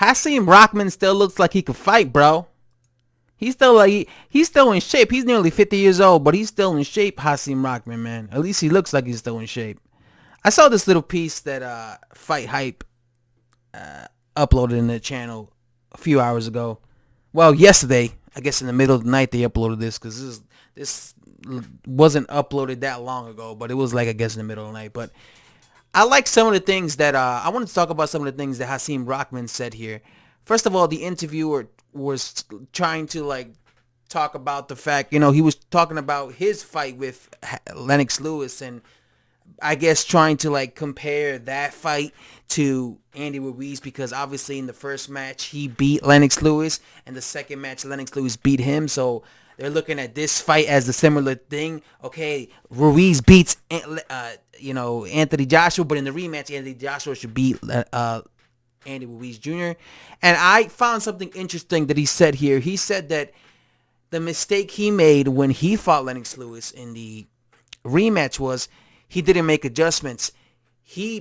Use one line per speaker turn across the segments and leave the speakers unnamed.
Hasim Raham still looks like he could fight, bro. He's still in shape. He's nearly 50 years old, but he's still in shape. Hasim Raham, man. At least he looks like he's still in shape. I saw this little piece that Fight Hype uploaded in the channel a few hours ago. Well, yesterday, I guess in the middle of the night they uploaded this because this wasn't uploaded that long ago, but it was like I guess in the middle of the night. But I like some of the things that I wanted to talk about. Some of the things that Hasim Raham said here. First of all, the interviewer was trying to like talk about the fact, he was talking about his fight with Lennox Lewis, and I guess trying to like compare that fight to Andy Ruiz, because obviously in the first match he beat Lennox Lewis, and the second match Lennox Lewis beat him. So they're looking at this fight as a similar thing. Okay, Ruiz beats Anthony Joshua, but in the rematch Anthony Joshua should beat Andy Ruiz Jr. And I found something interesting that he said here. He said that the mistake he made when he fought Lennox Lewis in the rematch was he didn't make adjustments.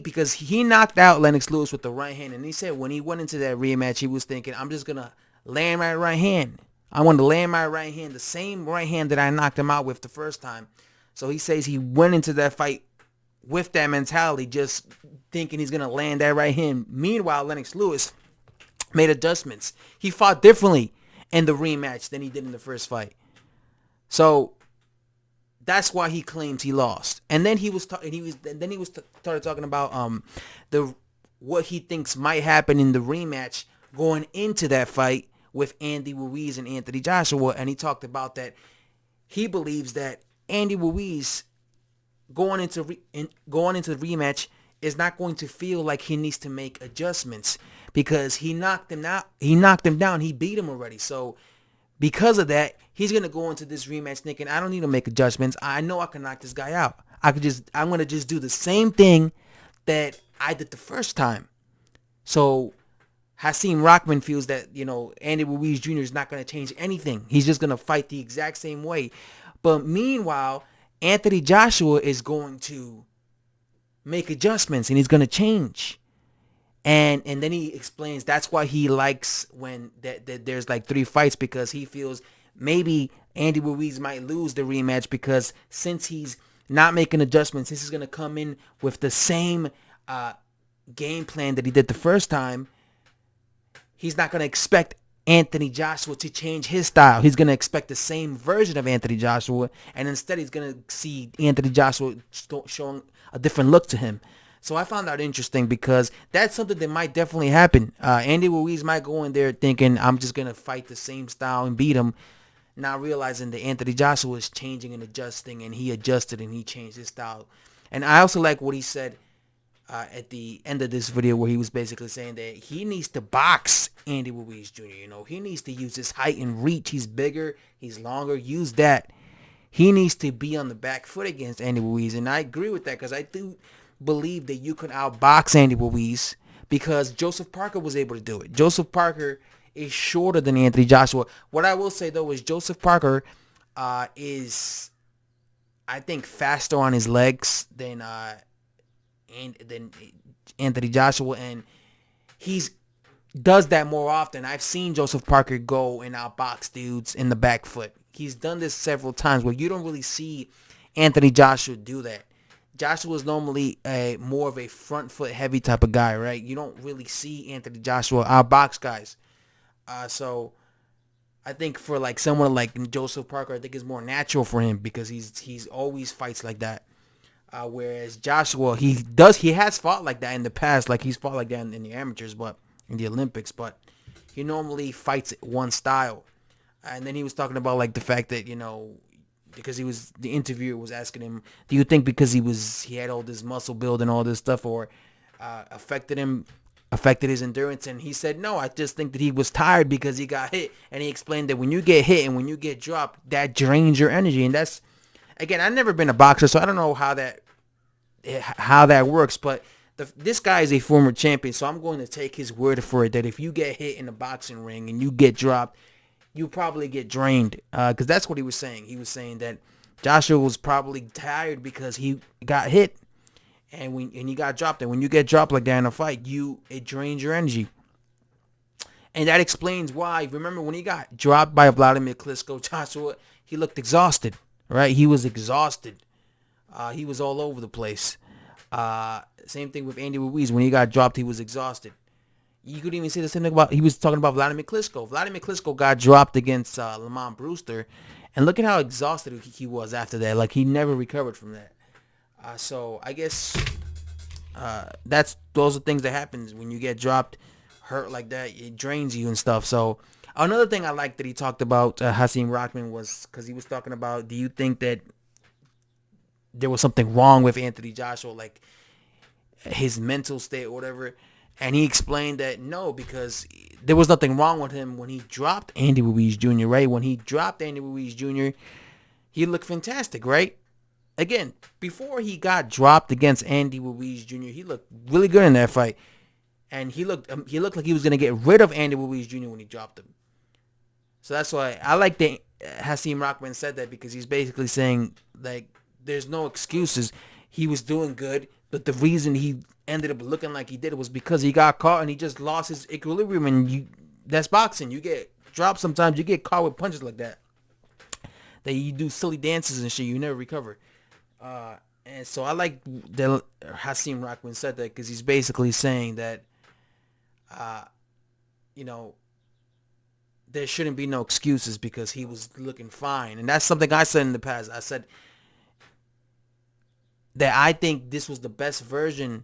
Because he knocked out Lennox Lewis with the right hand, and he said when he went into that rematch, he was thinking, I'm just gonna land my right hand. I want to land my right hand, the same right hand that I knocked him out with the first time. So he says he went into that fight with that mentality, just thinking he's gonna land that right hand. Meanwhile, Lennox Lewis made adjustments. He fought differently in the rematch than he did in the first fight. So that's why he claims he lost. And then he started talking about the what he thinks might happen in the rematch going into that fight with Andy Ruiz and Anthony Joshua. And he talked about that he believes that Andy Ruiz going into the rematch is not going to feel like he needs to make adjustments because he knocked him out. He knocked him down. He beat him already. So because of that, he's gonna go into this rematch thinking, I don't need to make adjustments. I know I can knock this guy out. I'm gonna just do the same thing that I did the first time. So Hasim Raham feels that Andy Ruiz Jr. is not gonna change anything. He's just gonna fight the exact same way. But meanwhile, Anthony Joshua is going to make adjustments and he's gonna change. And then he explains that's why he likes when that there's like 3 fights, because he feels maybe Andy Ruiz might lose the rematch because since he's not making adjustments, since he's going to come in with the same game plan that he did the first time, he's not going to expect Anthony Joshua to change his style. He's going to expect the same version of Anthony Joshua, and instead he's going to see Anthony Joshua showing a different look to him. So I found that interesting because that's something that might definitely happen. Andy Ruiz might go in there thinking, I'm just going to fight the same style and beat him, not realizing that Anthony Joshua is changing and adjusting, and he adjusted and he changed his style. And I also like what he said at the end of this video, where he was basically saying that he needs to box Andy Ruiz Jr. He needs to use his height and reach. He's bigger, he's longer, use that. He needs to be on the back foot against Andy Ruiz. And I agree with that because I do believe that you can outbox Andy Ruiz because Joseph Parker was able to do it. Joseph Parker is shorter than Anthony Joshua. What I will say though is Joseph Parker is, I think, faster on his legs than Anthony Joshua, and he's does that more often. I've seen Joseph Parker go and outbox dudes in the back foot. He's done this several times where you don't really see Anthony Joshua do that. Joshua is normally more of a front foot heavy type of guy, right? You don't really see Anthony Joshua outbox guys. So I think for like someone like Joseph Parker, I think it's more natural for him because he's always fights like that. Whereas Joshua, he has fought like that in the past, like he's fought like that in the amateurs, but in the Olympics, but he normally fights one style. And then he was talking about like the fact that because the interviewer was asking him, do you think because he had all this muscle build and all this stuff, or affected his endurance? And he said, no, I just think that he was tired because he got hit. And he explained that when you get hit and when you get dropped, that drains your energy. And that's, again, I've never been a boxer, so I don't know how that works. But this guy is a former champion, so I'm going to take his word for it that if you get hit in a boxing ring and you get dropped, you probably get drained, because that's what he was saying. He was saying that Joshua was probably tired because he got hit and he got dropped. And when you get dropped like that in a fight, it drains your energy. And that explains why. Remember when he got dropped by Vladimir Klitschko, Joshua, he looked exhausted, right? He was exhausted. He was all over the place. Same thing with Andy Ruiz. When he got dropped, he was exhausted. You could even say the same thing about, he was talking about Vladimir Klitschko. Vladimir Klitschko got dropped against Lamont Brewster, and look at how exhausted he was after that. Like, he never recovered from that. So I guess those are things that happens when you get dropped, hurt like that. It drains you and stuff. So another thing I like that he talked about, Hasim Raham, was because he was talking about, do you think that there was something wrong with Anthony Joshua, like his mental state or whatever? And he explained that no, because there was nothing wrong with him when he dropped Andy Ruiz Jr., right? When he dropped Andy Ruiz Jr., he looked fantastic, right? Again, before he got dropped against Andy Ruiz Jr., he looked really good in that fight. And he looked like he was going to get rid of Andy Ruiz Jr. when he dropped him. So that's why I like that Hasim Raham said that, because he's basically saying, like, there's no excuses. He was doing good, but the reason he ended up looking like he did was because he got caught and he just lost his equilibrium. And that's boxing. You get dropped sometimes. You get caught with punches like that. That you do silly dances and shit. You never recover. And so I like that Hasim Raham said that, because he's basically saying that, you know, there shouldn't be no excuses, because he was looking fine. And that's something I said in the past. I said that I think this was the best version.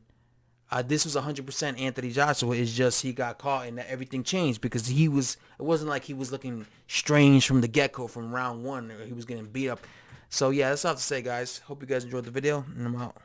This was 100% Anthony Joshua. It's just he got caught and that everything changed, because it wasn't like he was looking strange from the get-go from round one, or he was getting beat up. So yeah, that's all I have to say, guys. Hope you guys enjoyed the video, and I'm out.